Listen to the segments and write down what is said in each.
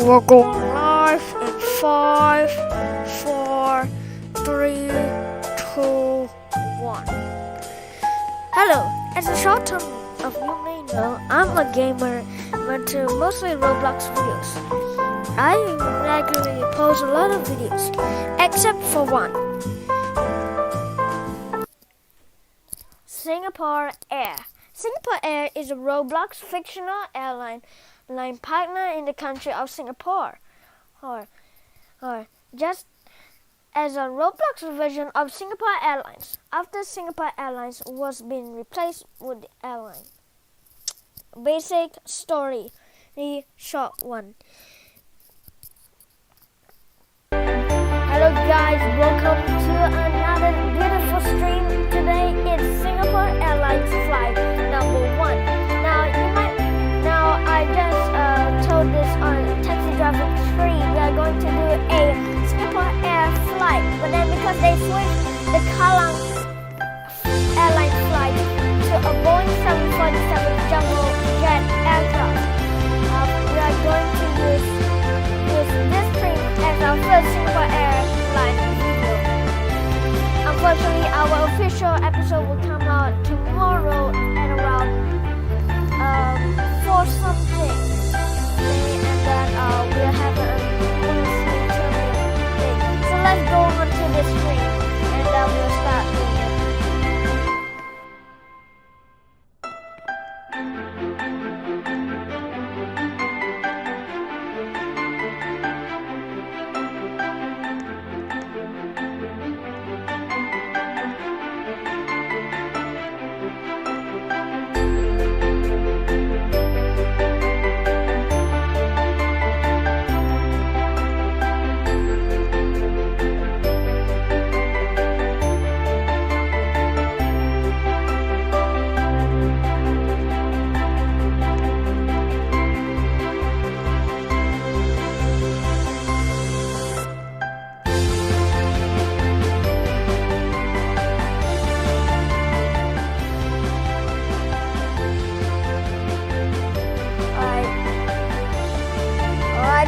We're going live in 5, 4, 3, 2, 1. Hello, as a short term of you may know, I'm a gamer into mostly Roblox videos. I regularly post a lot of videos, except for one. Singapore Air. Singapore Air is a Roblox fictional airline partner in the country of Singapore, or just as a Roblox version of Singapore Airlines. After Singapore Airlines was being replaced with the airline. Basic story, the short one. Hello guys, welcome to another beautiful stream. Today it's Singapore Airlines flight number 1. Now I just told this on Taxi Driver 3 we are going to do a Singapore Air flight, but then because they switched the Kallang Airline flight to a Boeing 747 jumbo jet aircraft, we are going to use this stream as our first Singapore Air flight video. Unfortunately, our official episode will come out tomorrow at around 4 something, and then we'll have a thing. So let's go on to the stream, and we'll start doing it.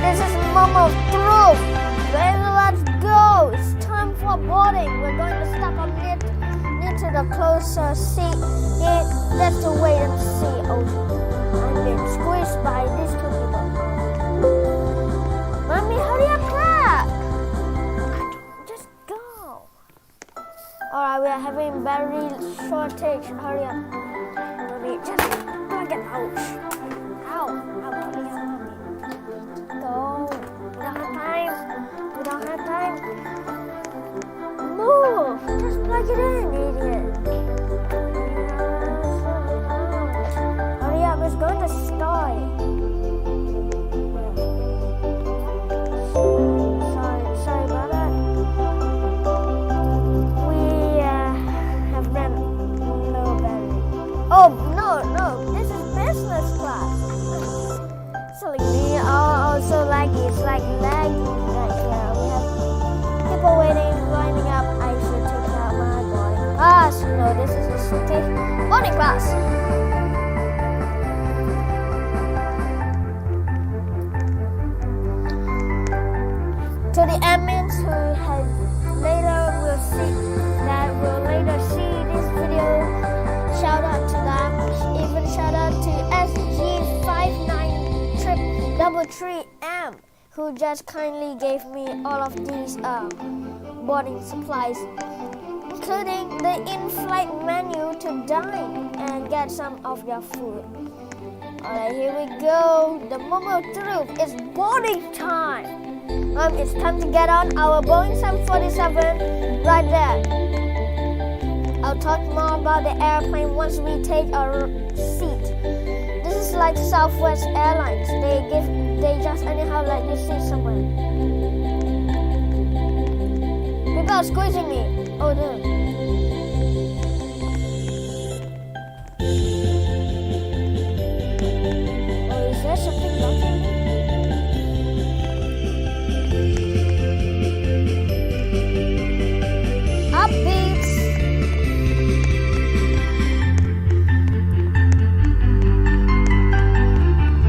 This is Momo's truth. Baby, let's go. It's time for boarding. We're going to step up near to the closer seat. That's the wait and see ocean. I'm being squeezed by these two people. Mommy, hurry up, clap. Just go. Alright, we are having battery shortage. Hurry up. Mommy, just plug it out. Ow. We don't have time. Move! Just plug it in, idiot. Hurry up, it's going to start. Sorry about that. We have ran low battery. Oh, no, this is business class. Silly me, also laggy, it's like laggy right here. We have people waiting, lining up. I should take out my boarding pass. No, this is a city boarding pass. To the admins who will later see this video, shout out to them. Even shout out to SG5933M, who just kindly gave me all of these boarding supplies, including the in-flight menu to dine and get some of your food. Alright, here we go. The Momo truth is boarding time. It's time to get on our Boeing 747 right there. I'll talk more about the airplane once we take our seat. This is like Southwest Airlines. They just anyhow let you sit somewhere. People are squeezing me. Oh no. Oh, is there something blocking? Up beats.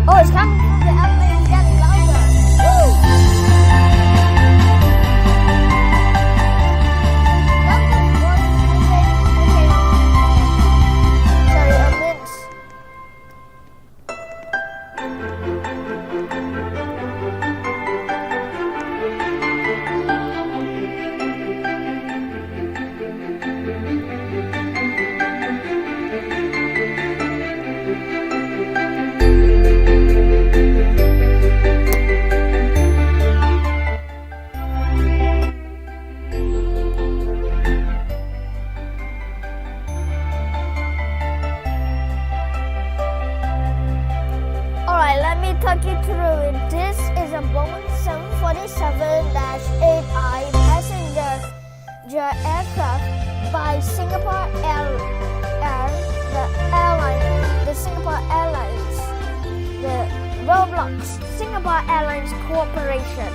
Oh, it's coming from the airplane, getting louder. Boeing 747-8I passenger aircraft by Singapore the Singapore Airlines, the Roblox Singapore Airlines Corporation.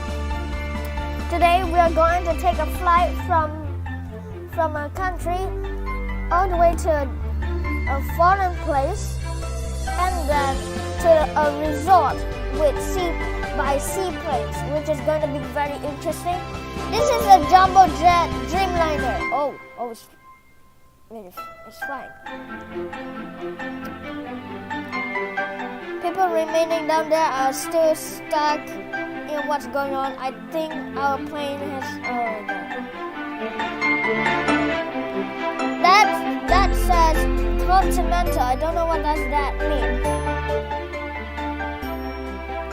Today we are going to take a flight from a country all the way to a foreign place and then to a resort with seaplanes, which is going to be very interesting. This is a jumbo jet Dreamliner. It's fine. People remaining down there are still stuck in what's going on. I think our plane has. That says continental. I don't know what does that mean.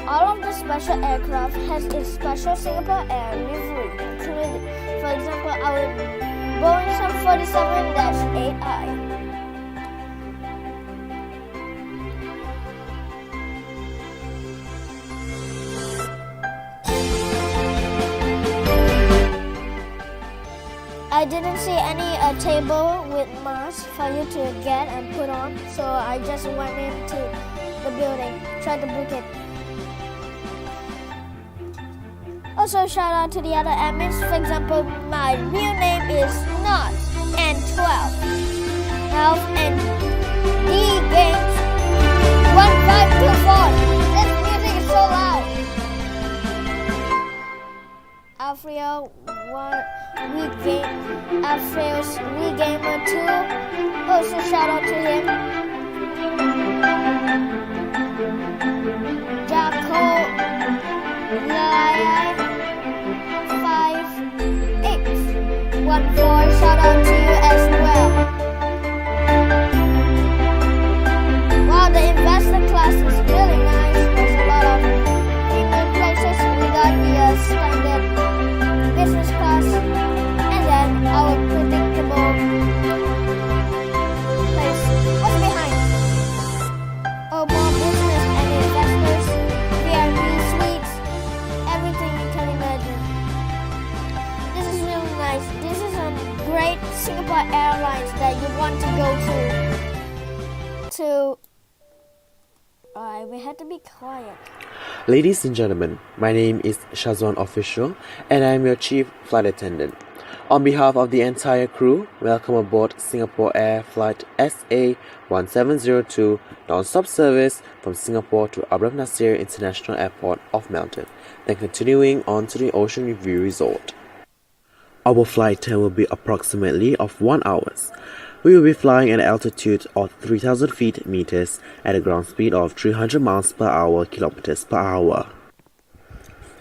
All of the special aircraft has its special Singapore Air livery, including, for example, our Boeing 747-8I. I didn't see any table with masks for you to get and put on, so I just went into the building, tried to book it. Also, shout out to the other admins. For example, my real name is no.1 Health and D Games 1524. This music is so loud. Alfredo Alfreo's Regamer 2. Also, shout out to him. Jaco Laya 5814, shout out to you as well. Wow, the investor class is really nice. There's a lot of premium places. We got the standard business class and then our predictable place. What's behind? Oh, more business and investors, VIP suites, everything you can imagine. This is really nice. This is a great Singapore Airlines that you want to go to. Alright, we had to be quiet. Ladies and gentlemen, my name is Shazwan Official and I am your Chief Flight Attendant. On behalf of the entire crew, welcome aboard Singapore Air Flight SA1702 non-stop service from Singapore to Abram Nasir International Airport of Melton, then continuing on to the Ocean View Resort. Our flight time will be approximately of 1 hour. We will be flying at an altitude of 3,000 feet meters at a ground speed of 300 miles per hour kilometers per hour.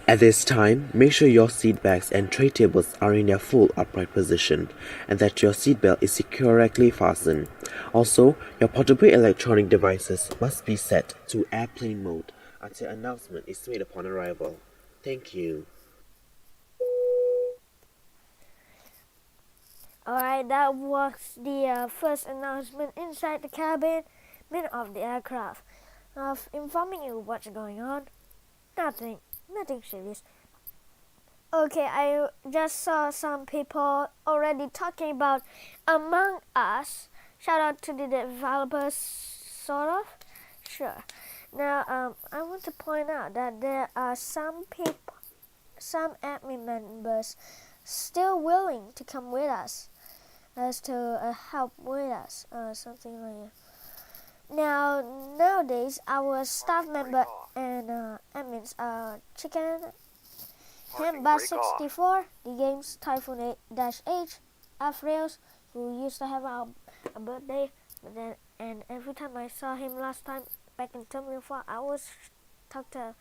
At this time, make sure your seat bags and tray tables are in their full upright position and that your seatbelt is securely fastened. Also, your portable electronic devices must be set to airplane mode until announcement is made upon arrival. Thank you. Alright, that was the first announcement inside the cabin of the aircraft. Of informing you what's going on. Nothing serious. Okay, I just saw some people already talking about Among Us. Shout out to the developers, sort of. Sure. Now, I want to point out that there are some admin members still willing to come with us. As to help with us, something like that. Now, nowadays, our staff member and admins are Chicken, Hambas64, the game's Typhoon 8-H, Alfreos, who used to have a birthday, but then, and every time I saw him last time back in Terminal 4, I always talk to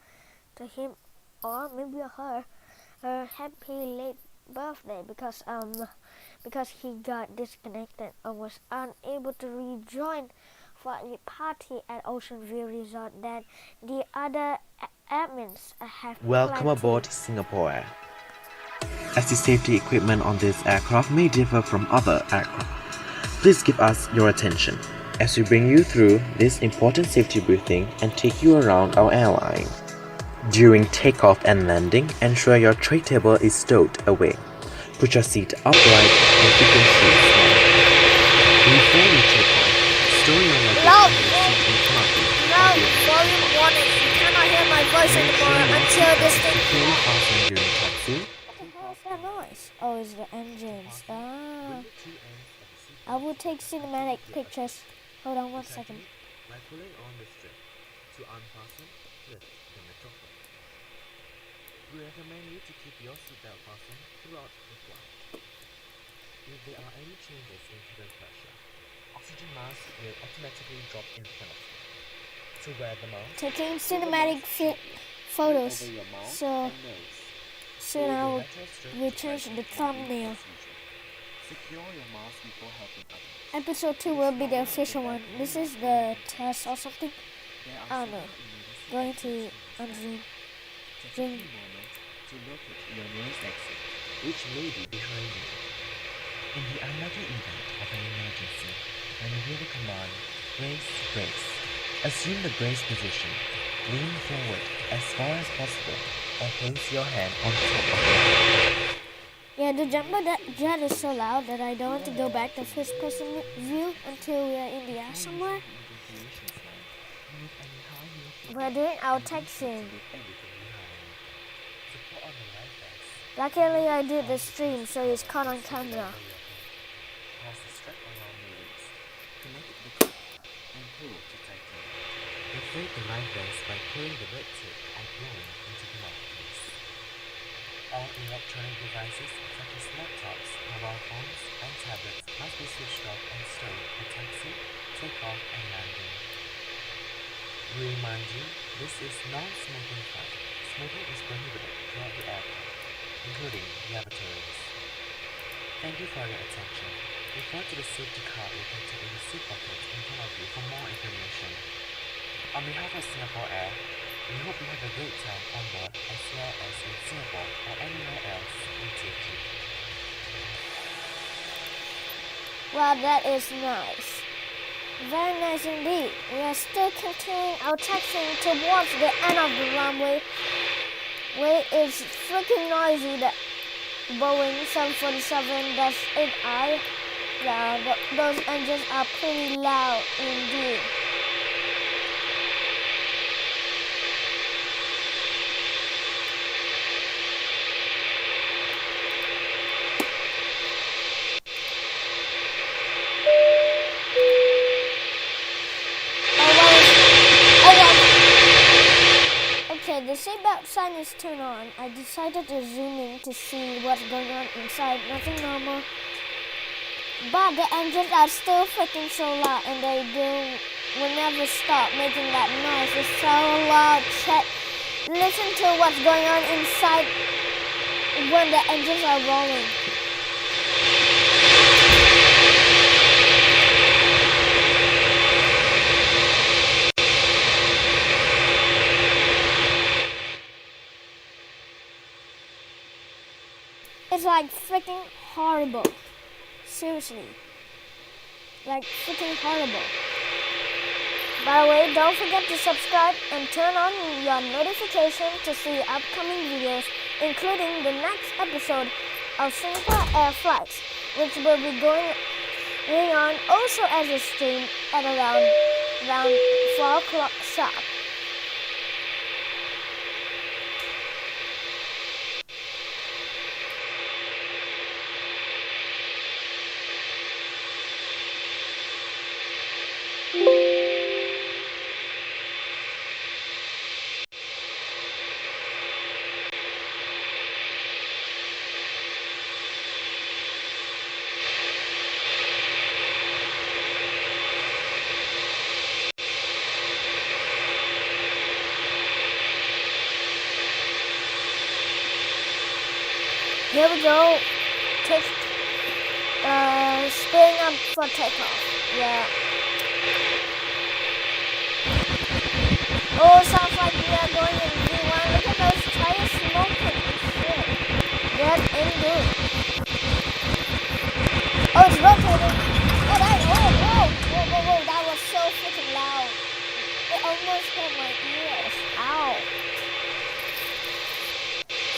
him or maybe her happy late birthday because he got disconnected and was unable to rejoin for the party at Ocean View Resort that the other admins have. Welcome aboard Singapore Air. As the safety equipment on this aircraft may differ from other aircraft, please give us your attention as we bring you through this important safety briefing and take you around our airline. During takeoff and landing, ensure your tray table is stowed away. Put your seat upright and keep your shoes on. Before you take off, store your luggage Loud, under the seat in front of you. loud volume warning. You cannot hear my voice Make sure anymore your until this seatbelt thing. is securely fastened during taxi. What the hell is that noise? Oh, it's the engines. Bring the two ends of the seat I will take cinematic pictures. Hold on one second. by pulling on the strip to unfasten, lift the metal plate. We recommend you to keep your seatbelt fastened throughout the flight. If there are any changes in cabin pressure, oxygen masks will automatically drop in front of you. To wear them out, Taking cinematic photos. over your mouth So and nose. soon I will change the thumbnail. Secure your mask before helping others. Episode 2 will be the official one. This is the test or something. I don't know. Going to unzoom. Take a few moments to locate your nearest exit, which may be behind you. In the unlikely event of an emergency, when you hear the command, brace, brace, assume the brace position. Lean forward as far as possible or place your hand on top of your head. Yeah, the jumbo jet is so loud that I don't want to go back to first person view until we are in the air somewhere. We're doing our taxiing. Luckily I did the stream so it's caught on camera. Inflate the life vest by pulling the red tip and blowing into the mouthpiece. All electronic devices such as laptops, mobile phones, and tablets must be switched off and stowed for taxi, takeoff, and landing. We remind you, this is non-smoking flight. Smoking is prohibited throughout the aircraft, including lavatories. Thank you for your attention. Refer to the safety card located in the seat pocket in front of you for more information. On behalf of Singapore Air, we hope you have a great time on board as well as in Singapore or anywhere else we take you. Wow, that is nice. Very nice indeed. We are still continuing our taxiing towards the end of the runway. It's freaking noisy. The Boeing 747-8I. Yeah, those engines are pretty loud indeed. The seatbelt sign is turned on. I decided to zoom in to see what's going on inside. Nothing normal. But the engines are still freaking so loud and they will never stop making that noise. It's so loud. Listen to what's going on inside when the engines are rolling. It's like freaking horrible. Seriously. Like freaking horrible. By the way, don't forget to subscribe and turn on your notification to see upcoming videos, including the next episode of Singapore Air Flights, which will be going on also as a stream at around 4 o'clock sharp. Here we go. Speeding up for takeoff. Yeah. Oh, sounds like we are going in V1. Look at those tires smoking. Shit. That's indeed. Oh, it's rotating. Whoa. That was so freaking loud. It almost hit my ears. Ow.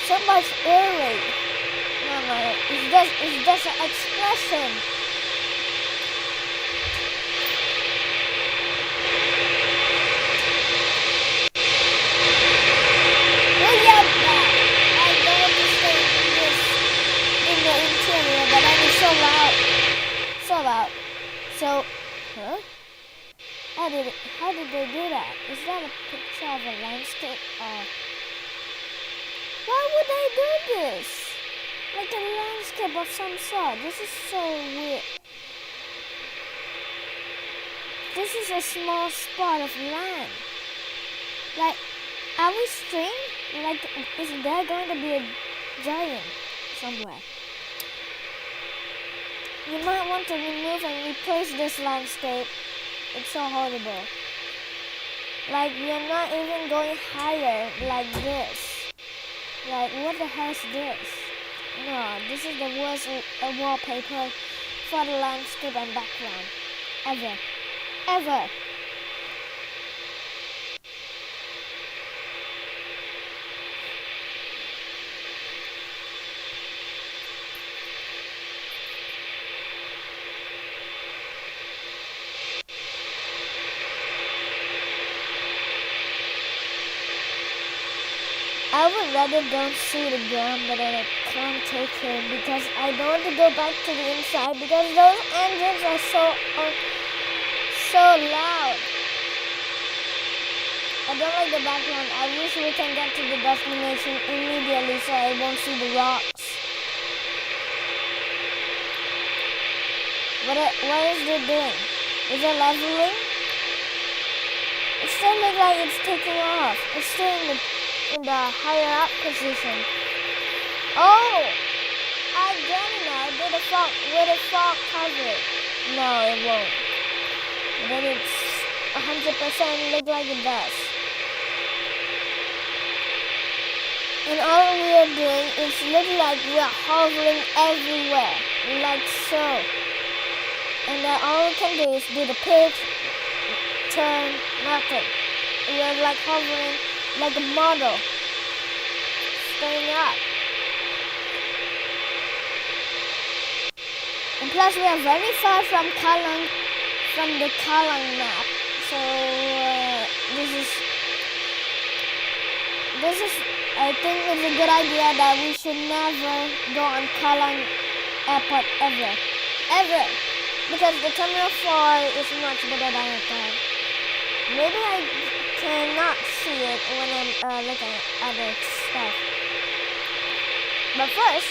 Somebody's early. No, it's just an expression. Well, yeah, I don't want to stay in the interior, but then it's so loud. So loud. So, huh? How did they do that? Is that a picture of a landscape or why would they do this? Like a landscape of some sort. This is so weird. This is a small spot of land. Like, are we string? Like, is there going to be a giant somewhere? You might want to remove and replace this landscape. It's so horrible. Like, you're not even going higher like this. Like, what the hell is this? No, this is the worst wallpaper for the landscape and background ever. Ever. I would rather don't see the ground, but I can't take it because I don't want to go back to the inside because those engines are so loud. I don't like the background. I wish we can get to the destination immediately so I won't see the rocks. What is it doing? Is it leveling? It still looks like it's taking off. It's still in the higher up position. Oh, I get it now. Will the fog cover it? No, it won't. Then it's 100% look like it does. And all we are doing is look like we are hovering everywhere, like so. And then all we can do is do the pitch, turn, nothing. We are like hovering like a model, staying up. And plus we are very far from the Kalang map. So this is I think it's a good idea that we should never go on Kalang Airport ever. Because the Terminal 4 is much better than I thought. Maybe I cannot see it when I'm looking at other stuff. But first,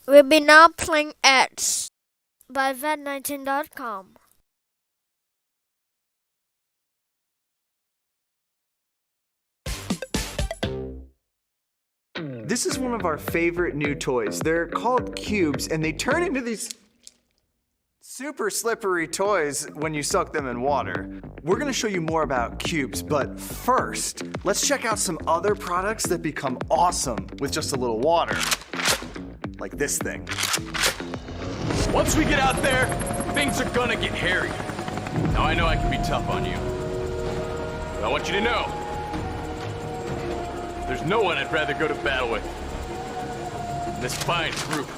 We'll be now playing ads by vet19.com. This is one of our favorite new toys. They're called cubes, and they turn into these super slippery toys when you soak them in water. We're gonna show you more about cubes, but first, let's check out some other products that become awesome with just a little water. Like this thing. Once we get out there, things are gonna get hairy. Now I know I can be tough on you, but I want you to know, there's no one I'd rather go to battle with than this fine group.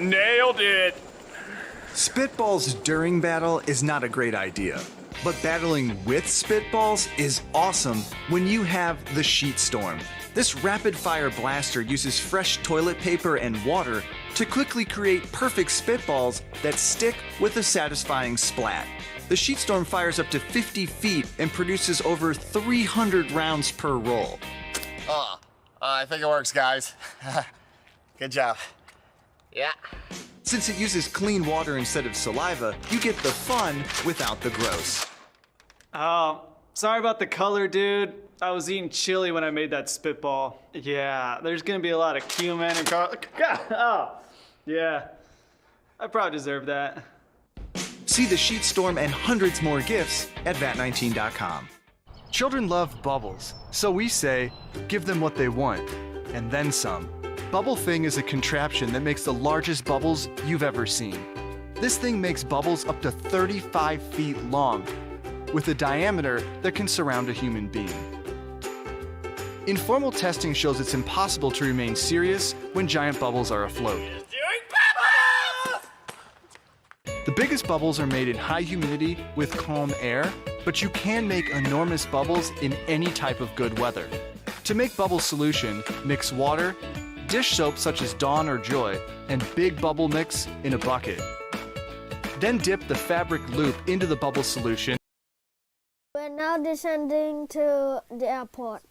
Nailed it! Spitballs during battle is not a great idea, but battling with spitballs is awesome when you have the Sheet Storm. This rapid-fire blaster uses fresh toilet paper and water to quickly create perfect spitballs that stick with a satisfying splat. The Sheet Storm fires up to 50 feet and produces over 300 rounds per roll. I think it works, guys. Good job. Yeah. Since it uses clean water instead of saliva, you get the fun without the gross. Oh, sorry about the color, dude. I was eating chili when I made that spitball. Yeah, there's gonna be a lot of cumin and garlic. Oh, yeah. I probably deserve that. See the Sheet Storm and hundreds more gifts at vat19.com. Children love bubbles, so we say, give them what they want, and then some. Bubble Thing is a contraption that makes the largest bubbles you've ever seen. This thing makes bubbles up to 35 feet long, with a diameter that can surround a human being. Informal testing shows it's impossible to remain serious when giant bubbles are afloat. The biggest bubbles are made in high humidity with calm air, but you can make enormous bubbles in any type of good weather. To make bubble solution, mix water, dish soap such as Dawn or Joy, and big bubble mix in a bucket. Then dip the fabric loop into the bubble solution. We're now descending to the airport.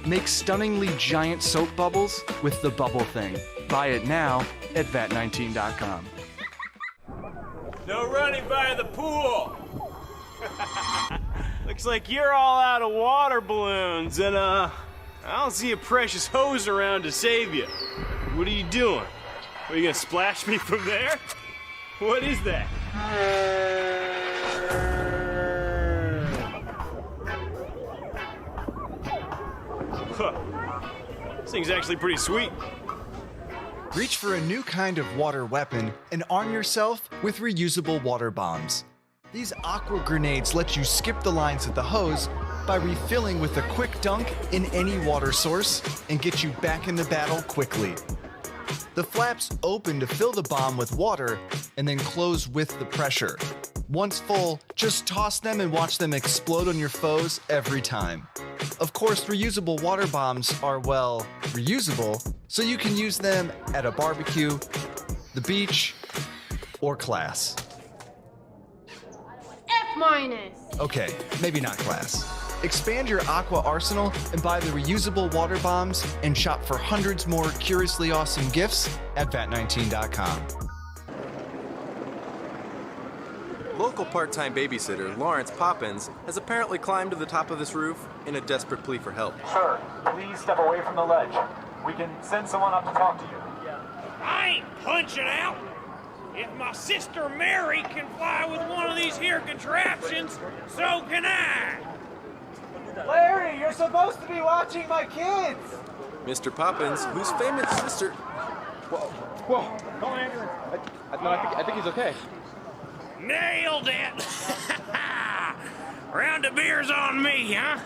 Make stunningly giant soap bubbles with the Bubble Thing. Buy it now at vat19.com. No running by the pool! Looks like you're all out of water balloons, and I don't see a precious hose around to save you. What are you doing? Are you gonna splash me from there? What is that? Huh. This thing's actually pretty sweet. Reach for a new kind of water weapon and arm yourself with reusable water bombs. These aqua grenades let you skip the lines of the hose by refilling with a quick dunk in any water source and get you back into battle quickly. The flaps open to fill the bomb with water and then close with the pressure. Once full, just toss them and watch them explode on your foes every time. Of course, reusable water bombs are, well, reusable, so you can use them at a barbecue, the beach, or class. F-. Okay, maybe not class. Expand your aqua arsenal and buy the reusable water bombs and shop for hundreds more curiously awesome gifts at vat19.com. Local part-time babysitter Lawrence Poppins has apparently climbed to the top of this roof in a desperate plea for help. Sir, please step away from the ledge. We can send someone up to talk to you. I ain't punching out. If my sister Mary can fly with one of these here contraptions, so can I. Larry, you're supposed to be watching my kids! Mr. Poppins, whose famous sister... Whoa, come on, Andrew. I think he's okay. Nailed it! Round of beers on me, huh?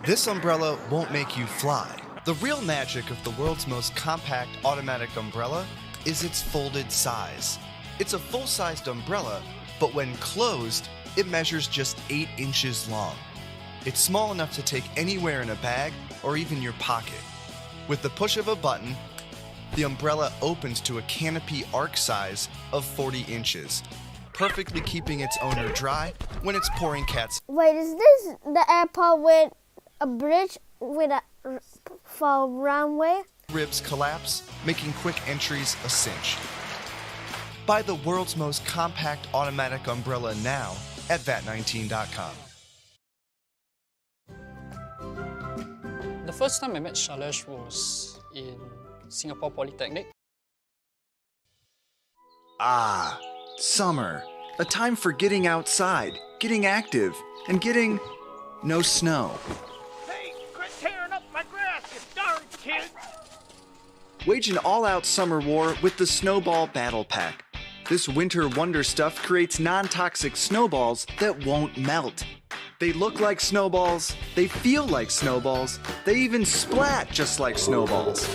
This umbrella won't make you fly. The real magic of the world's most compact automatic umbrella is its folded size. It's a full-sized umbrella, but when closed, it measures just 8 inches long. It's small enough to take anywhere in a bag or even your pocket. With the push of a button, the umbrella opens to a canopy arc size of 40 inches, perfectly keeping its owner dry when it's pouring cats. Wait, is this the airport with a bridge with a for runway? ribs collapse, making quick entries a cinch. Buy the world's most compact automatic umbrella now at vat19.com. The first time I met Shailesh was in Singapore Polytechnic. Ah, summer. A time for getting outside, getting active, and getting no snow. Hey, quit tearing up my grass, you darn kid! Wage an all-out summer war with the Snowball Battle Pack. This winter wonder stuff creates non-toxic snowballs that won't melt. They look like snowballs, they feel like snowballs, they even splat just like snowballs.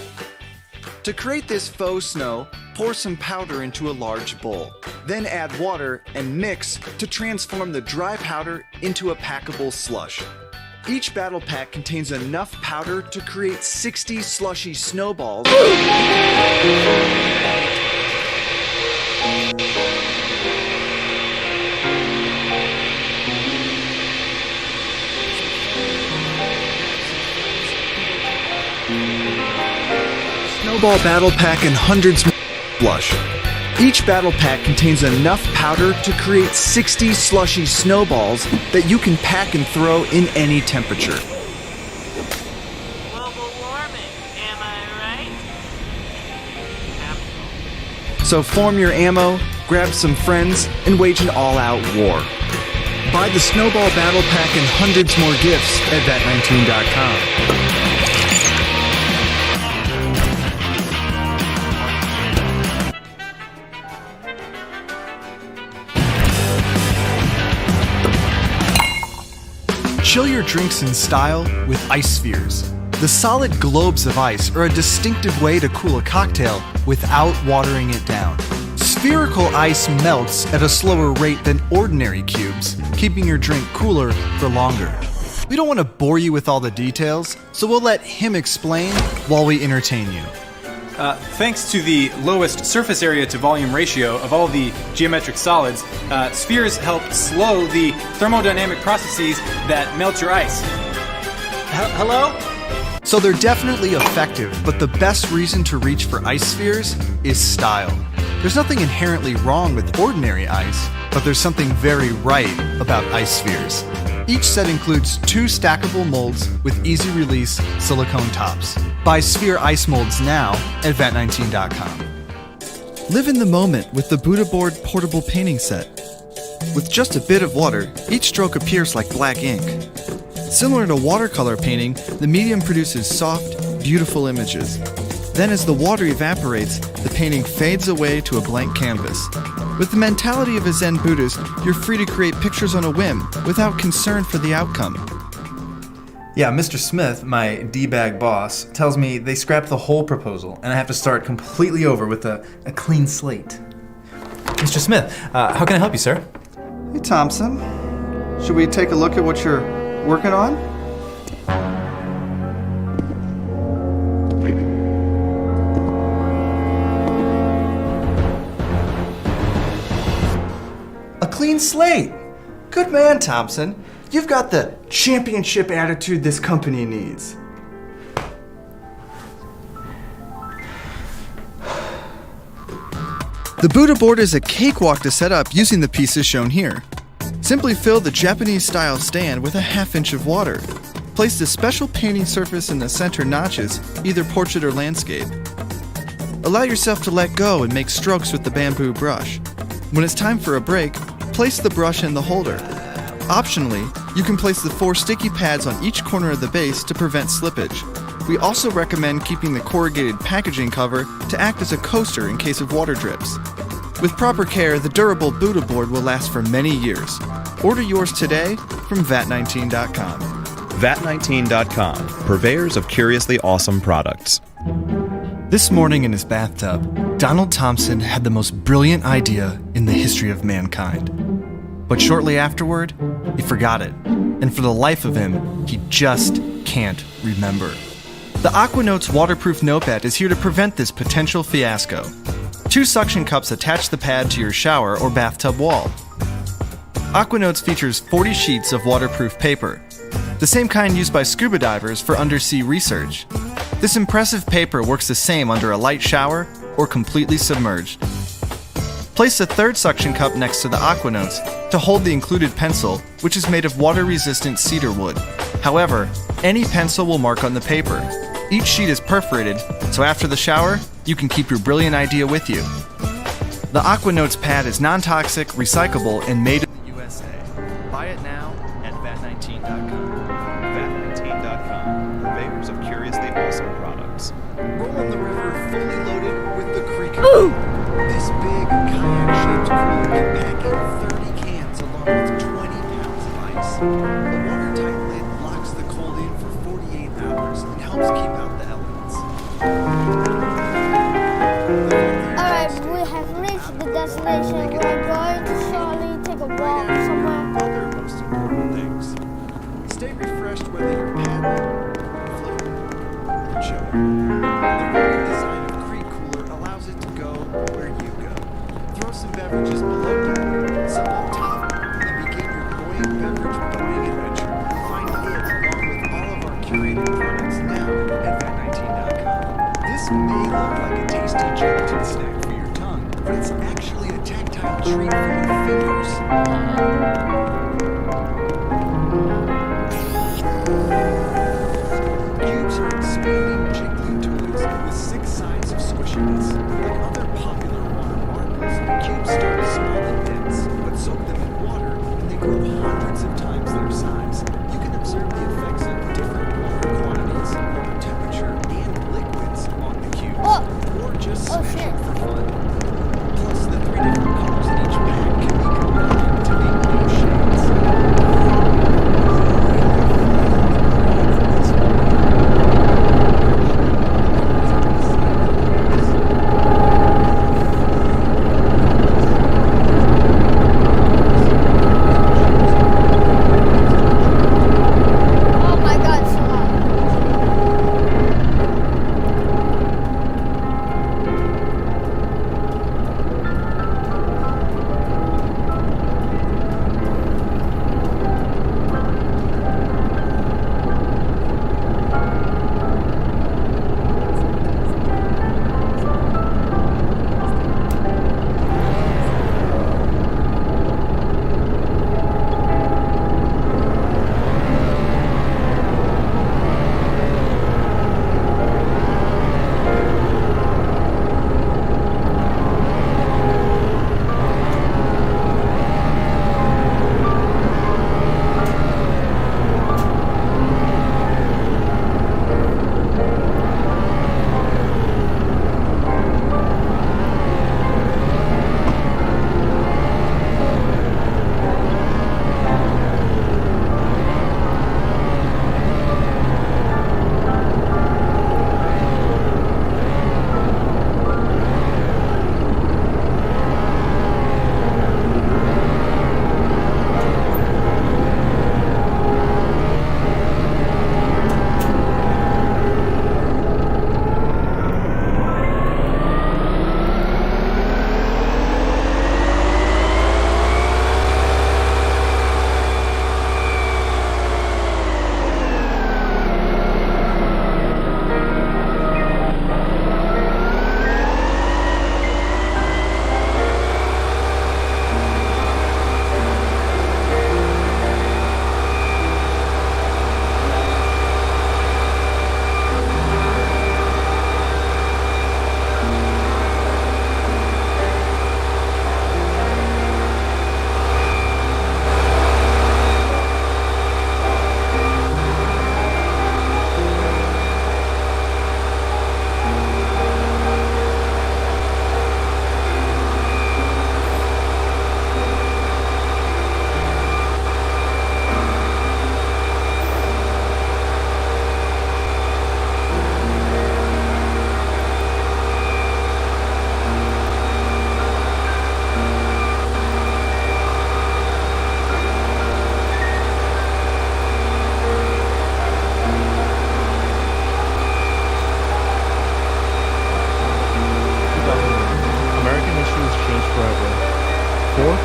To create this faux snow, pour some powder into a large bowl. Then add water and mix to transform the dry powder into a packable slush. Each battle pack contains enough powder to create 60 slushy snowballs. Snowball battle pack and hundreds more slush. Each battle pack contains enough powder to create 60 slushy snowballs that you can pack and throw in any temperature. Global warming, am I right? So form your ammo, grab some friends, and wage an all-out war. Buy the Snowball Battle Pack and hundreds more gifts at vat19.com. Chill your drinks in style with ice spheres. The solid globes of ice are a distinctive way to cool a cocktail without watering it down. Spherical ice melts at a slower rate than ordinary cubes, keeping your drink cooler for longer. We don't want to bore you with all the details, so we'll let him explain while we entertain you. Thanks to the lowest surface area to volume ratio of all the geometric solids, spheres help slow the thermodynamic processes that melt your ice. Hello? So they're definitely effective, but the best reason to reach for ice spheres is style. There's nothing inherently wrong with ordinary ice, but there's something very right about ice spheres. Each set includes 2 stackable molds with easy release silicone tops. Buy sphere ice molds now at vat19.com. Live in the moment with the Buddha Board portable painting set. With just a bit of water, each stroke appears like black ink. Similar to watercolor painting, the medium produces soft, beautiful images. Then as the water evaporates, the painting fades away to a blank canvas. With the mentality of a Zen Buddhist, you're free to create pictures on a whim without concern for the outcome. Yeah, Mr. Smith, my D-bag boss, tells me they scrapped the whole proposal and I have to start completely over with a clean slate. Mr. Smith, how can I help you, sir? Hey, Thompson. Should we take a look at what you're working on? A clean slate. Good man, Thompson. You've got the championship attitude this company needs. The Buddha board is a cakewalk to set up using the pieces shown here. Simply fill the Japanese-style stand with a ½ inch of water. Place the special painting surface in the center notches, either portrait or landscape. Allow yourself to let go and make strokes with the bamboo brush. When it's time for a break, place the brush in the holder. Optionally, you can place the 4 sticky pads on each corner of the base to prevent slippage. We also recommend keeping the corrugated packaging cover to act as a coaster in case of water drips. With proper care, the durable Buddha board will last for many years. Order yours today from vat19.com. vat19.com, purveyors of curiously awesome products. This morning in his bathtub, Donald Thompson had the most brilliant idea in the history of mankind. But shortly afterward, he forgot it. And for the life of him, he just can't remember. The Aquanotes waterproof notepad is here to prevent this potential fiasco. 2 suction cups attach the pad to your shower or bathtub wall. Aquanotes features 40 sheets of waterproof paper, the same kind used by scuba divers for undersea research. This impressive paper works the same under a light shower or completely submerged. Place the third suction cup next to the Aquanotes to hold the included pencil, which is made of water-resistant cedar wood. However, any pencil will mark on the paper. Each sheet is perforated, so after the shower, you can keep your brilliant idea with you. The Aquanotes pad is non-toxic, recyclable, and made in the USA. Buy it now at vat19.com. vat19.com, purveyors of curiously awesome products. Roll in the river fully loaded with the creek. This big kayak-shaped cooler can pack in 30 cans along with 20 pounds of ice. The watertight lid locks the cold in for 48 hours and helps keep out the elements. Alright, we have reached the destination. We're going to shortly take a walk somewhere. Other most important things. Stay refreshed whether you're paddling, floating, or chilling. The rugged design of Creek Cooler allows it to go where you go. Throw some beverages below deck, some up top, and begin your buoyant beverage boating adventure. Find it along with all of our curated products now at vat19.com. This may look like a tasty gelatin snack for your tongue, but it's actually a tactile treat for your fingers. Cubes are expanding jiggly toys with 6 signs of squishiness. Like other popular water marbles, cubes start small and dense, but soak them in water and they grow hundreds of times their size. You can observe the effects of different water quantities, water temperature, and liquids on the cubes. Or just smash them for fun. Plus, the 3 different colors in each pack can be combined to make new shades. Oh my god, so loud.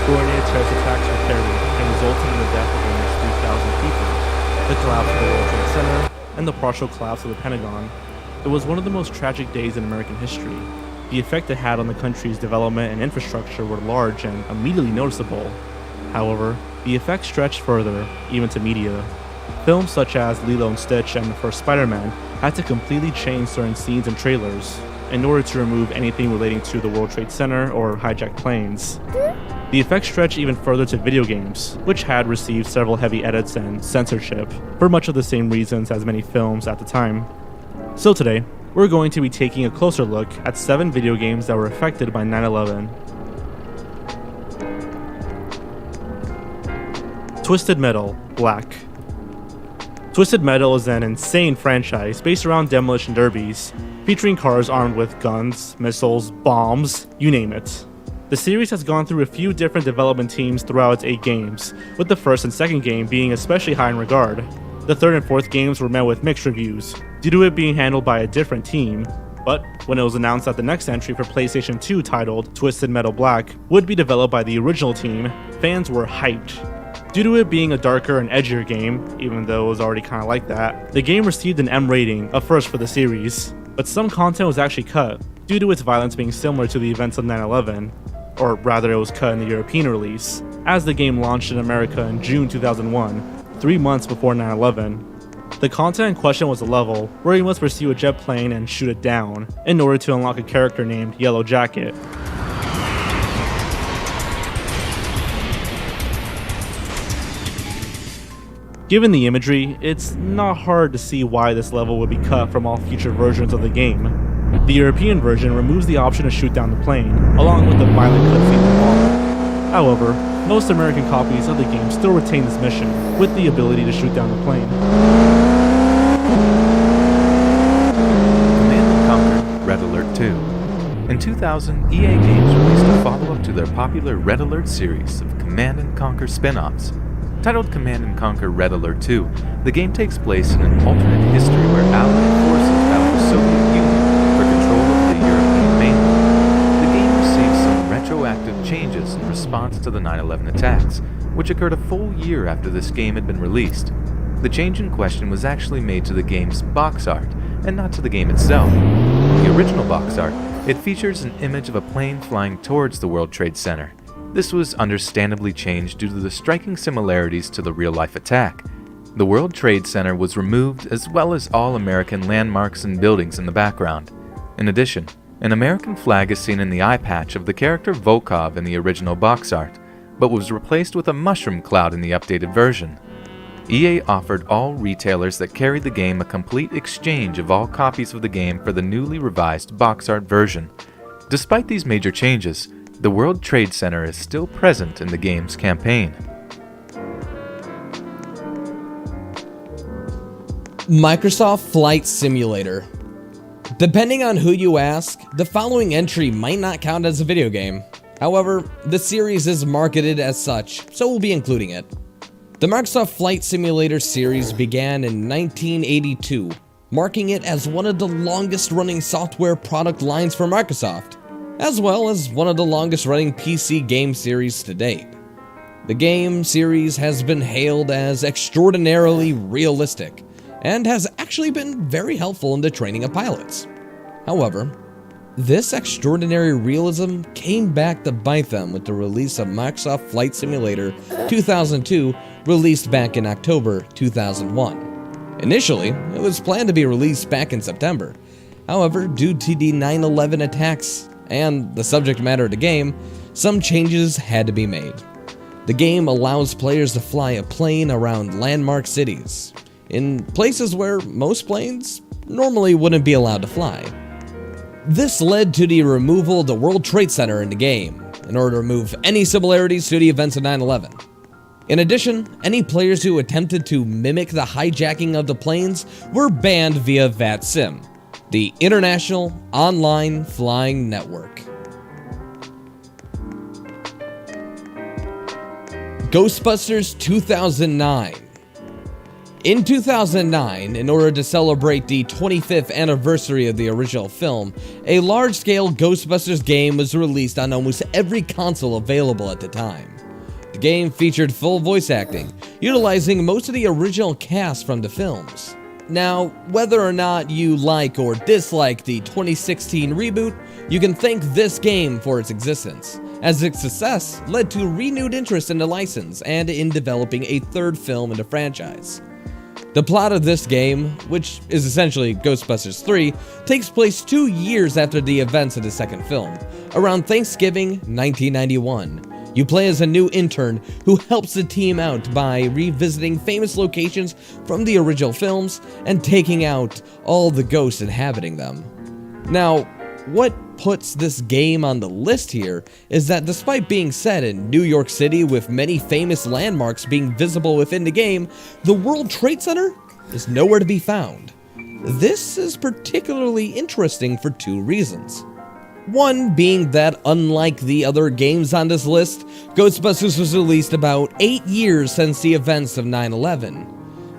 coordinated terrorist attacks were carried and resulted in the death of almost 3,000 people, the collapse of the World Trade Center, and the partial collapse of the Pentagon. It was one of the most tragic days in American history. The effect it had on the country's development and infrastructure were large and immediately noticeable. However, the effect stretched further, even to media. Films such as Lilo and Stitch and the first Spider-Man had to completely change certain scenes and trailers in order to remove anything relating to the World Trade Center or hijacked planes. The effect stretched even further to video games, which had received several heavy edits and censorship, for much of the same reasons as many films at the time. So today, we're going to be taking a closer look at 7 video games that were affected by 9/11. Twisted Metal Black. Twisted Metal is an insane franchise based around demolition derbies, featuring cars armed with guns, missiles, bombs, you name it. The series has gone through a few different development teams throughout its 8 games, with the first and second game being especially high in regard. The third and fourth games were met with mixed reviews, due to it being handled by a different team. But when it was announced that the next entry for PlayStation 2 titled Twisted Metal Black would be developed by the original team, fans were hyped. Due to it being a darker and edgier game, even though it was already kinda like that, the game received an M rating, a first for the series. But some content was actually cut, due to its violence being similar to the events of 9/11, or rather it was cut in the European release, as the game launched in America in June 2001, 3 months before 9/11. The content in question was a level where you must pursue a jet plane and shoot it down, in order to unlock a character named Yellow Jacket. Given the imagery, it's not hard to see why this level would be cut from all future versions of the game. The European version removes the option to shoot down the plane, along with the violent cutscene involved. However, most American copies of the game still retain this mission, with the ability to shoot down the plane. Command & Conquer Red Alert 2. In 2000, EA Games released a follow-up to their popular Red Alert series of Command & Conquer spin-offs. Titled Command & Conquer Red Alert 2, the game takes place in an alternate history where Allied forces battle the Soviet Union for control of the European mainland. The game received some retroactive changes in response to the 9/11 attacks, which occurred a full year after this game had been released. The change in question was actually made to the game's box art, and not to the game itself. The original box art, it features an image of a plane flying towards the World Trade Center. This was understandably changed due to the striking similarities to the real-life attack. The World Trade Center was removed, as well as all American landmarks and buildings in the background. In addition, an American flag is seen in the eye patch of the character Volkov in the original box art, but was replaced with a mushroom cloud in the updated version. EA offered all retailers that carried the game a complete exchange of all copies of the game for the newly revised box art version. Despite these major changes, the World Trade Center is still present in the game's campaign. Microsoft Flight Simulator. Depending on who you ask, the following entry might not count as a video game. However, the series is marketed as such, so we'll be including it. The Microsoft Flight Simulator series began in 1982, marking it as one of the longest-running software product lines for Microsoft, as well as one of the longest-running PC game series to date. The game series has been hailed as extraordinarily realistic, and has actually been very helpful in the training of pilots. However, this extraordinary realism came back to bite them with the release of Microsoft Flight Simulator 2002, released back in October 2001. Initially, it was planned to be released back in September. However, due to the 9/11 attacks and the subject matter of the game, some changes had to be made. The game allows players to fly a plane around landmark cities, in places where most planes normally wouldn't be allowed to fly. This led to the removal of the World Trade Center in the game, in order to remove any similarities to the events of 9/11. In addition, any players who attempted to mimic the hijacking of the planes were banned via VATSIM, the International Online Flying Network. Ghostbusters 2009. In 2009, in order to celebrate the 25th anniversary of the original film, a large-scale Ghostbusters game was released on almost every console available at the time. The game featured full voice acting, utilizing most of the original cast from the films. Now, whether or not you like or dislike the 2016 reboot, you can thank this game for its existence, as its success led to renewed interest in the license and in developing a third film in the franchise. The plot of this game, which is essentially Ghostbusters 3, takes place 2 years after the events of the second film, around Thanksgiving 1991. You play as a new intern who helps the team out by revisiting famous locations from the original films and taking out all the ghosts inhabiting them. Now, what puts this game on the list here is that despite being set in New York City with many famous landmarks being visible within the game, the World Trade Center is nowhere to be found. This is particularly interesting for 2 reasons. One being that, unlike the other games on this list, Ghostbusters was released about 8 years since the events of 9/11.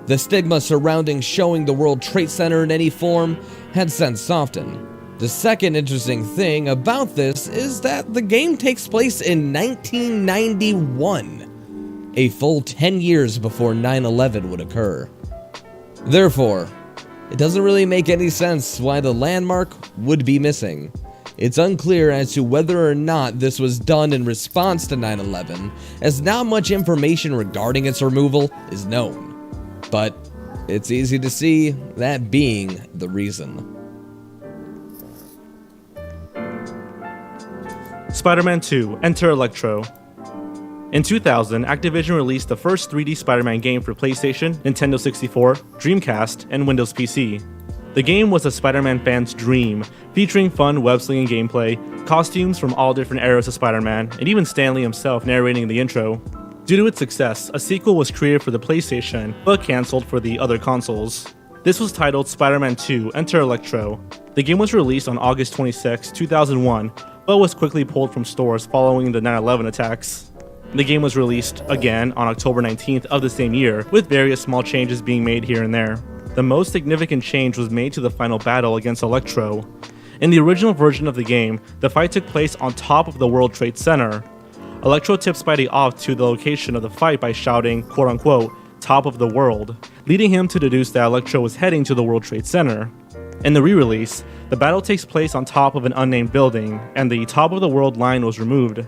The stigma surrounding showing the World Trade Center in any form had since softened. The second interesting thing about this is that the game takes place in 1991, a full 10 years before 9/11 would occur. Therefore, it doesn't really make any sense why the landmark would be missing. It's unclear as to whether or not this was done in response to 9/11, as not much information regarding its removal is known. But it's easy to see that being the reason. Spider-Man 2: Enter Electro. In 2000, Activision released the first 3D Spider-Man game for PlayStation, Nintendo 64, Dreamcast, and Windows PC. The game was a Spider-Man fan's dream, featuring fun web-slinging gameplay, costumes from all different eras of Spider-Man, and even Stan Lee himself narrating the intro. Due to its success, a sequel was created for the PlayStation, but cancelled for the other consoles. This was titled Spider-Man 2: Enter Electro. The game was released on August 26, 2001, but was quickly pulled from stores following the 9/11 attacks. The game was released again on October 19th of the same year, with various small changes being made here and there. The most significant change was made to the final battle against Electro. In the original version of the game, the fight took place on top of the World Trade Center. Electro tipped Spidey off to the location of the fight by shouting, quote-unquote, "top of the world," leading him to deduce that Electro was heading to the World Trade Center. In the re-release, the battle takes place on top of an unnamed building, and the top of the world line was removed.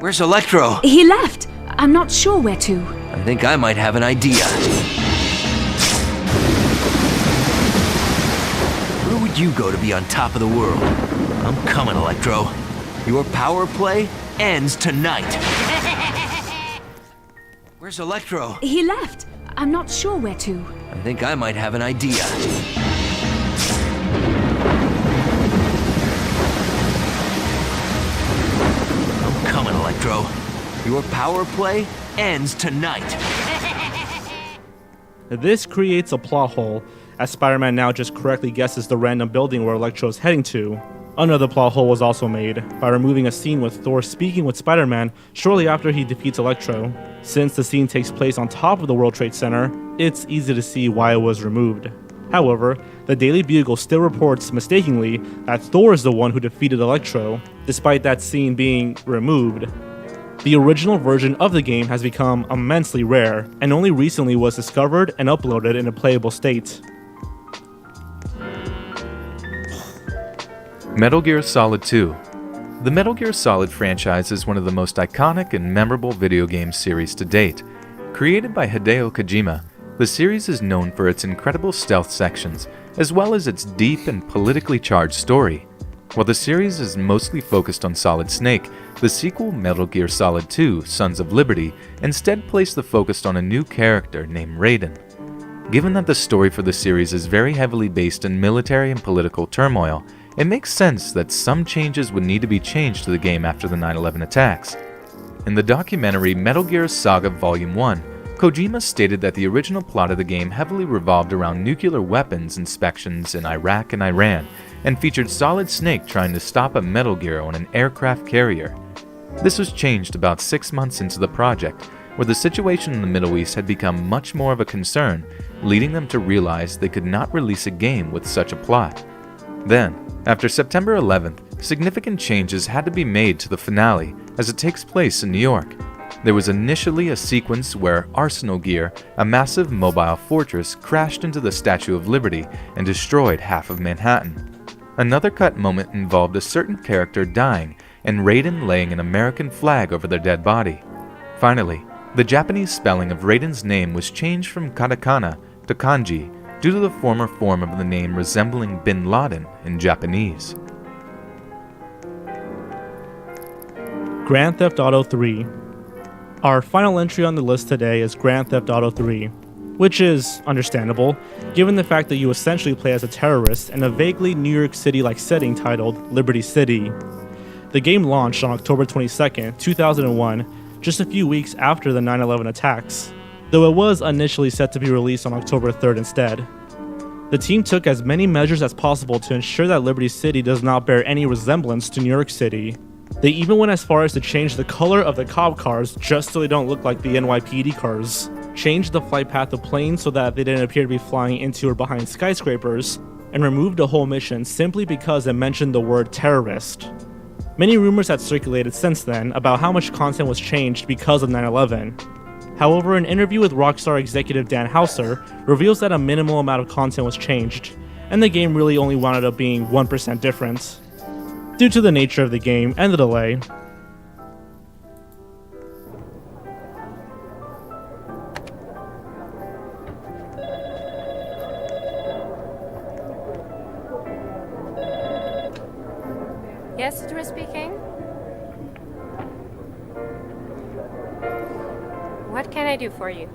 Where's Electro? He left. I'm not sure where to. I think I might have an idea. Where would you go to be on top of the world? I'm coming, Electro. Your power play ends tonight. Where's Electro? He left. I'm not sure where to. I think I might have an idea. Coming, Electro. Your power play ends tonight. This creates a plot hole, as Spider-Man now just correctly guesses the random building where Electro is heading to. Another plot hole was also made by removing a scene with Thor speaking with Spider-Man shortly after he defeats Electro. Since the scene takes place on top of the World Trade Center, it's easy to see why it was removed. However, the Daily Bugle still reports mistakenly that Thor is the one who defeated Electro, despite that scene being removed. The original version of the game has become immensely rare, and only recently was discovered and uploaded in a playable state. Metal Gear Solid 2. The Metal Gear Solid franchise is one of the most iconic and memorable video game series to date. Created by Hideo Kojima, the series is known for its incredible stealth sections, as well as its deep and politically charged story. While the series is mostly focused on Solid Snake, the sequel Metal Gear Solid 2: Sons of Liberty instead placed the focus on a new character named Raiden. Given that the story for the series is very heavily based in military and political turmoil, it makes sense that some changes would need to be changed to the game after the 9/11 attacks. In the documentary Metal Gear Saga Volume 1, Kojima stated that the original plot of the game heavily revolved around nuclear weapons inspections in Iraq and Iran, and featured Solid Snake trying to stop a Metal Gear on an aircraft carrier. This was changed about 6 months into the project, where the situation in the Middle East had become much more of a concern, leading them to realize they could not release a game with such a plot. Then, after September 11th, significant changes had to be made to the finale, as it takes place in New York. There was initially a sequence where Arsenal Gear, a massive mobile fortress, crashed into the Statue of Liberty and destroyed half of Manhattan. Another cut moment involved a certain character dying and Raiden laying an American flag over their dead body. Finally, the Japanese spelling of Raiden's name was changed from katakana to kanji due to the former form of the name resembling Bin Laden in Japanese. Grand Theft Auto 3. Our final entry on the list today is Grand Theft Auto 3, which is understandable, given the fact that you essentially play as a terrorist in a vaguely New York City-like setting titled Liberty City. The game launched on October 22nd, 2001, just a few weeks after the 9/11 attacks, though it was initially set to be released on October 3rd instead. The team took as many measures as possible to ensure that Liberty City does not bear any resemblance to New York City. They even went as far as to change the color of the cop cars just so they don't look like the NYPD cars, changed the flight path of planes so that they didn't appear to be flying into or behind skyscrapers, and removed the whole mission simply because it mentioned the word terrorist. Many rumors had circulated since then about how much content was changed because of 9/11. However, an interview with Rockstar executive Dan Houser reveals that a minimal amount of content was changed, and the game really only wound up being 1% different, due to the nature of the game and the delay. Yes, Drew speaking. What can I do for you?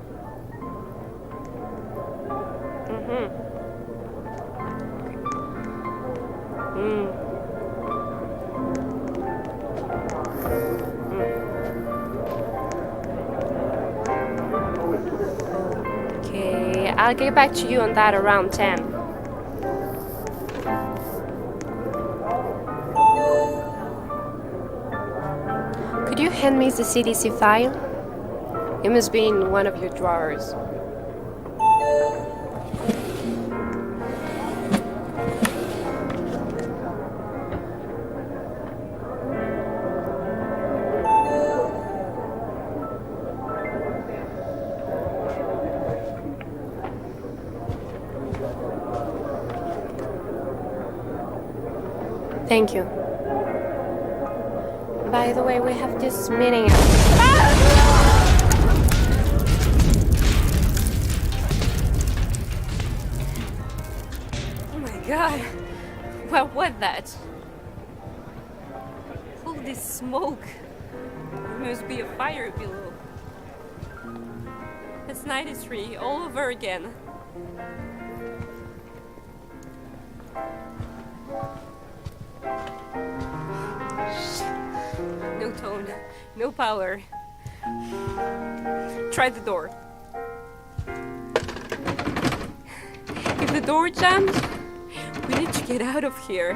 Okay, I'll get back to you on that around 10. Could you hand me the CDC file? It must be in one of your drawers. Thank you. By the way, we have this meeting. Oh my god. What was that? All this smoke. There must be a fire below. It's 93 all over again. No tone, no power. Try the door. If the door jams, we need to get out of here.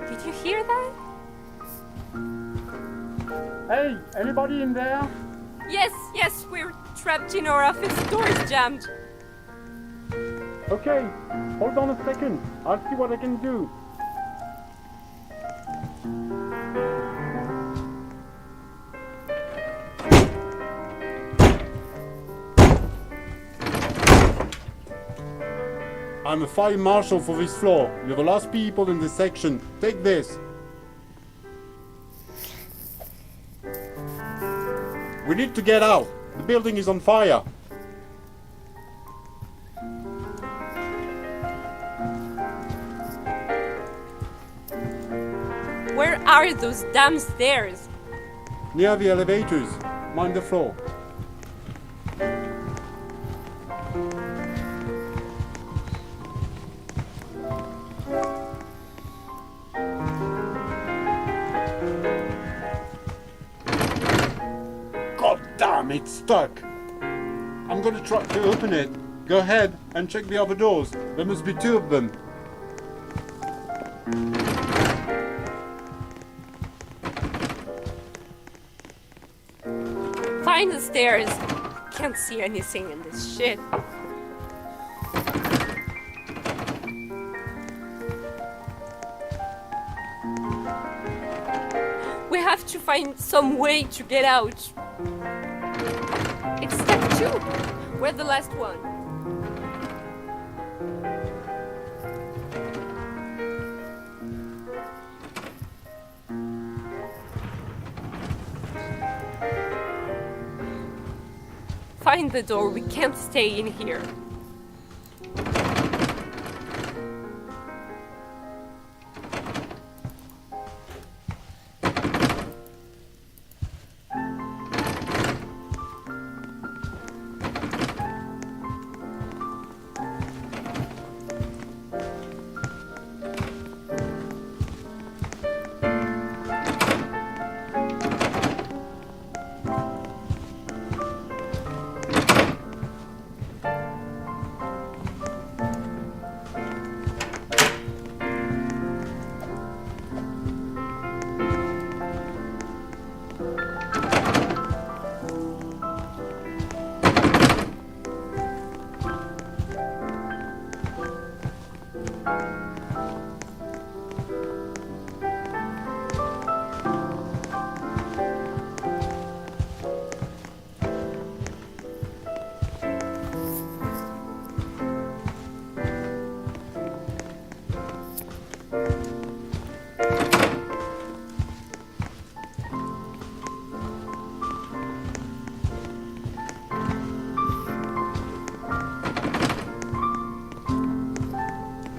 Did you hear that? Hey, anybody in there? Yes, we're trapped in our office. The door is jammed. Okay, hold on a second. I'll see what I can do. I'm a fire marshal for this floor. You're the last people in this section. Take this. We need to get out. The building is on fire. Where are those damn stairs? Near the elevators. Mind the floor. It's stuck. I'm gonna try to open it. Go ahead and check the other doors. There must be 2 of them. Find the stairs. Can't see anything in this shit. We have to find some way to get out. It's step 2. We're the last one. Find the door. We can't stay in here.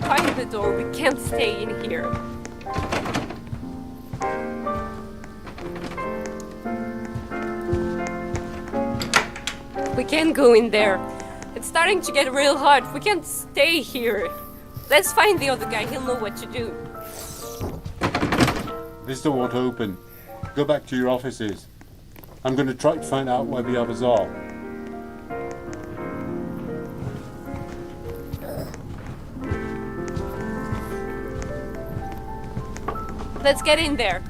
Find the door. We can't stay in here. We can't go in there. It's starting to get real hot. We can't stay here. Let's find the other guy. He'll know what to do. This door won't open. Go back to your offices. I'm gonna try to find out where the others are. Let's get in there.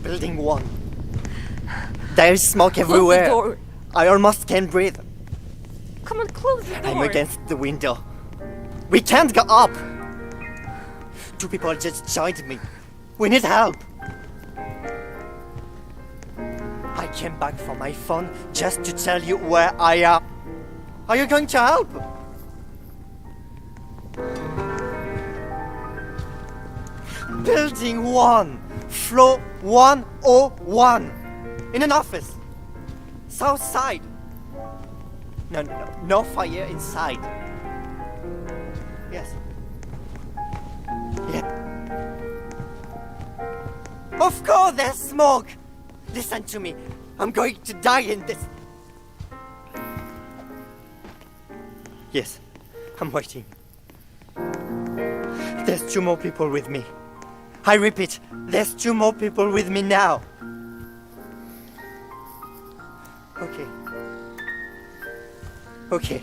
Building 1. There is smoke Close the everywhere. door. I almost can't breathe. Come on, close the door. I'm against the window. We can't go up. 2 people just joined me. We need help. I came back from my phone just to tell you where I am. Are you going to help? Building 1, floor 101. In an office. South side. No fire inside. Yes. Yeah. Of course there's smoke. Listen to me. I'm going to die in this. Yes, I'm waiting. There's 2 more people with me. I repeat, there's 2 more people with me now. Okay. Okay.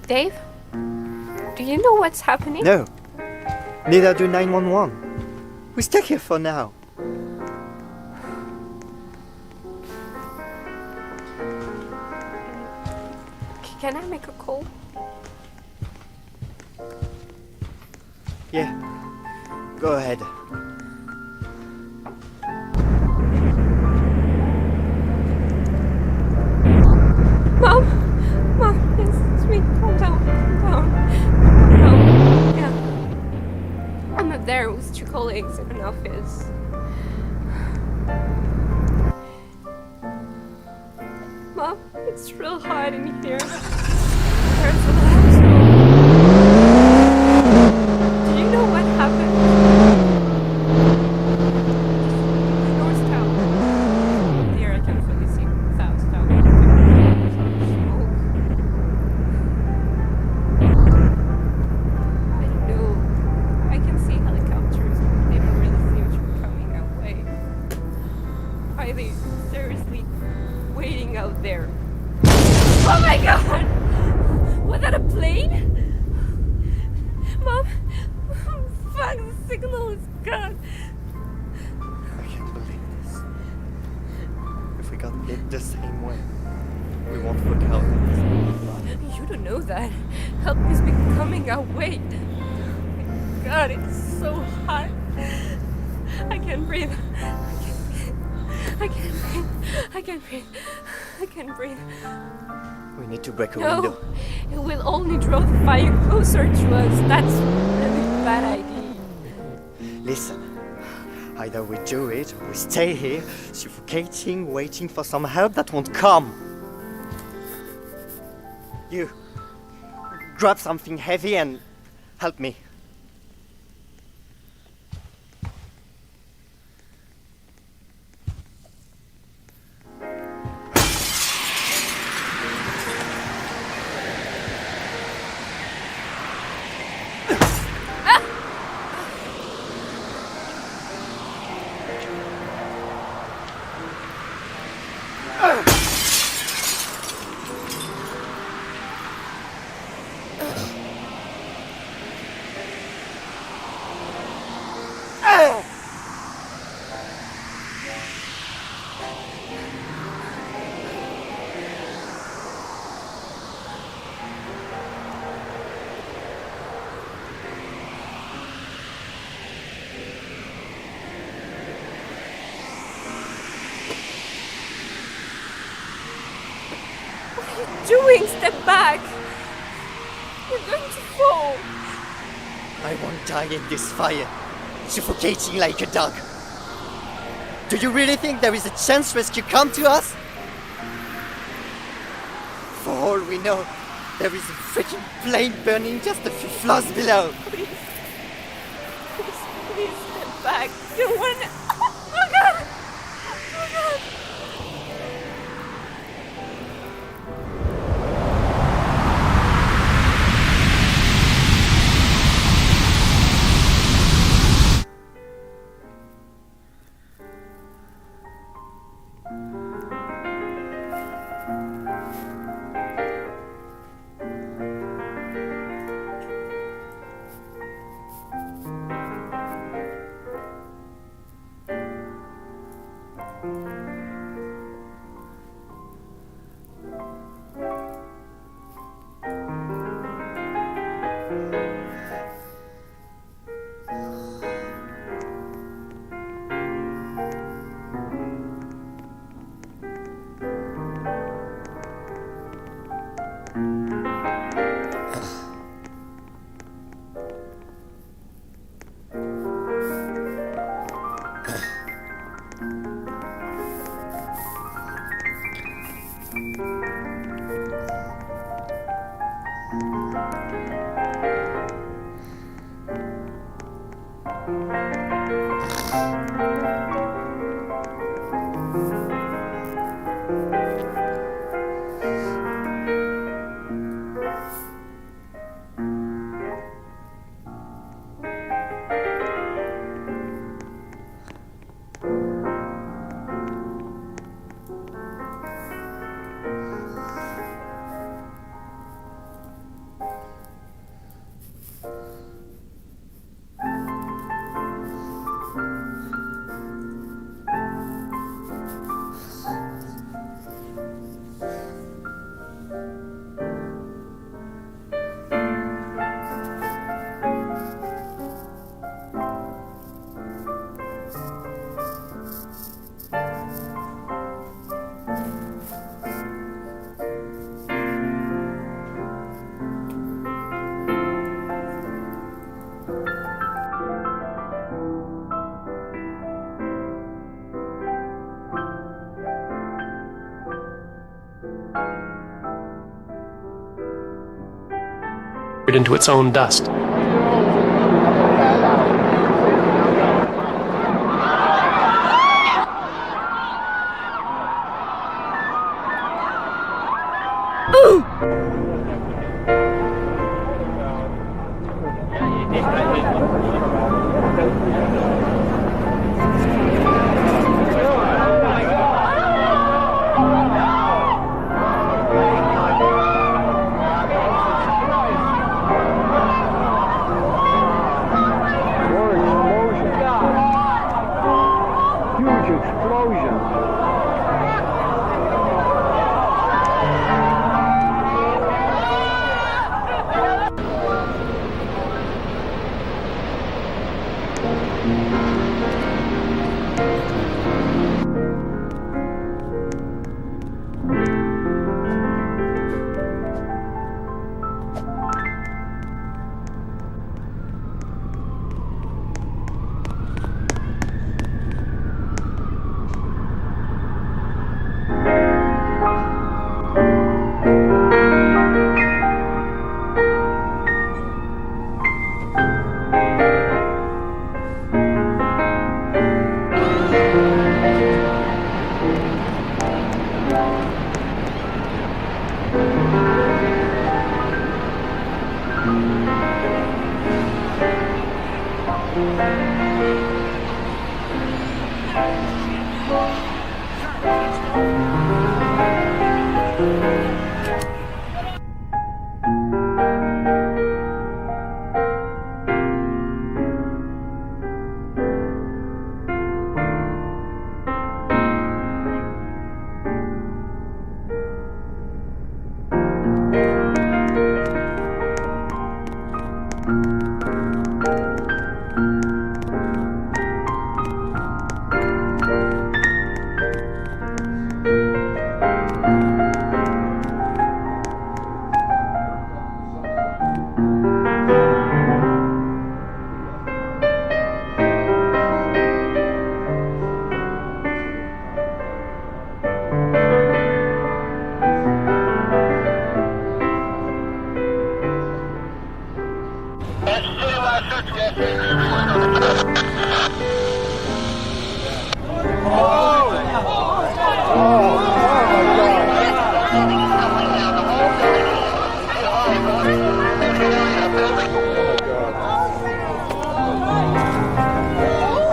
Dave? Do you know what's happening? No. Neither do 911. We stay here for now. Can I make a call? Yeah. Go ahead. Mom! Mom, it's me. Calm down. Calm down. Yeah. I'm not there with 2 colleagues in an office. Mom, it's real hot in here. There's a loud smoke. Do you know what happened? North Tower. Here I can fully see South Tower. Smoke. I don't know. I can see helicopters, but they don't really seem to be coming our way. Are they seriously waiting out there? Oh my god! Was that a plane? Mom? Fuck, the signal is gone. I can't believe this. If we got hit the same way, we won't work out. You don't know that. Help is coming our way. Oh my god, it's so hot. I can't breathe. I can't breathe. I can't breathe. I can't breathe. We need to break a No, window. it will only draw the fire closer to us. That's a really bad idea. Listen, either we do it or we stay here, suffocating, waiting for some help that won't come. You, grab something heavy and help me. What are you doing? Step back. You're going to fall. I won't die in this fire, suffocating like a dog. Do you really think there is a chance rescue come to us? For all we know, there is a freaking plane burning just a few floors below. Please. Please step back. You want to... Oh god! Oh god! into its own dust.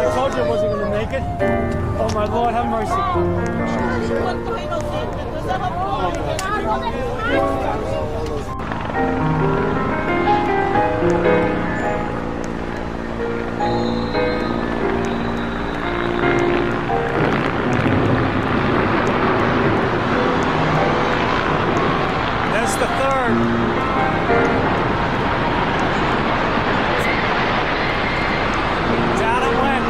I told you I wasn't going to make it. Oh my Lord, have That's the third. Down and went.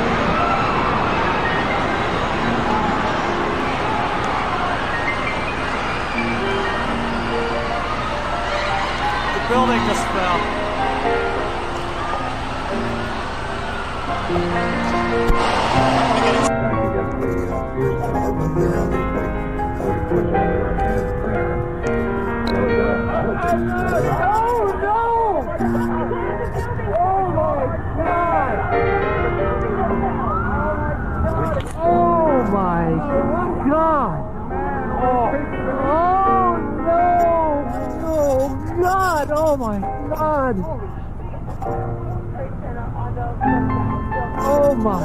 The building just fell. Oh my God! Oh no! Oh God! Oh my God! Oh my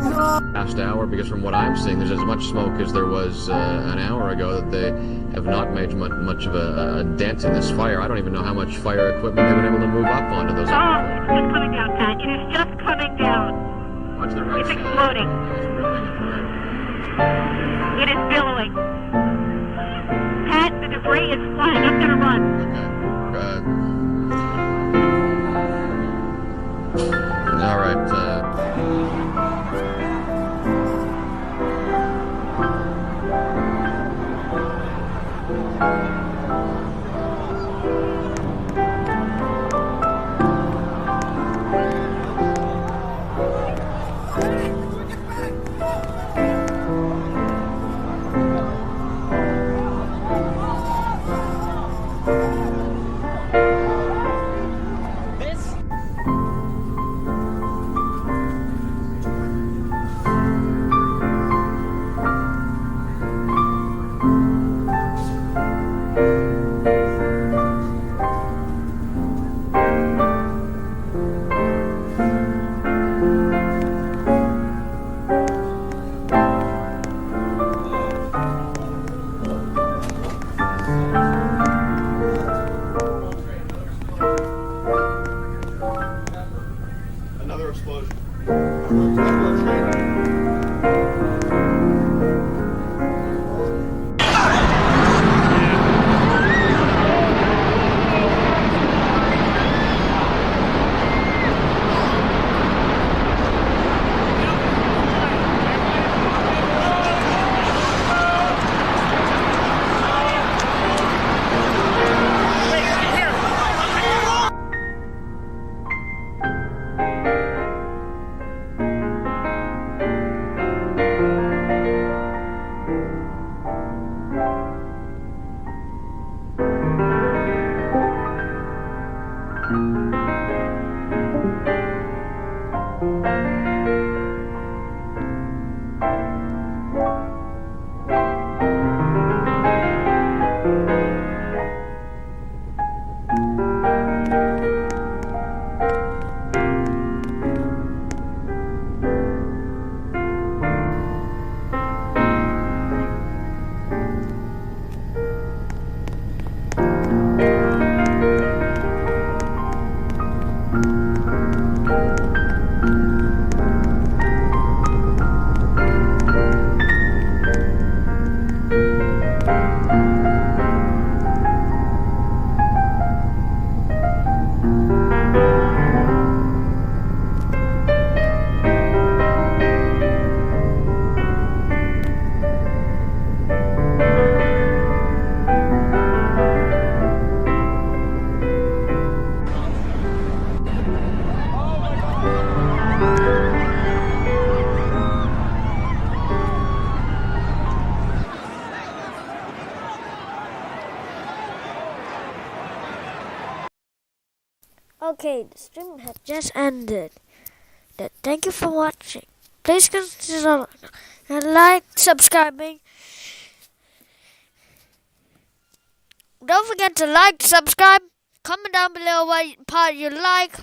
God! Last hour, because from what I'm seeing, there's as much smoke as there was an hour ago. That they have not made much of a dent in this fire. I don't even know how much fire equipment they've been able to move up onto those. It's just coming down, Pat. It is just coming down. Watch the right It's side. exploding. It is billowing. Pat, the debris is flying. I'm gonna run. All right. Okay, the stream has just ended. Thank you for watching. Please consider like, subscribing. Don't forget to like, subscribe, comment down below what part you like,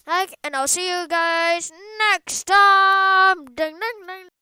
and I'll see you guys next time. Ding, ding, ding.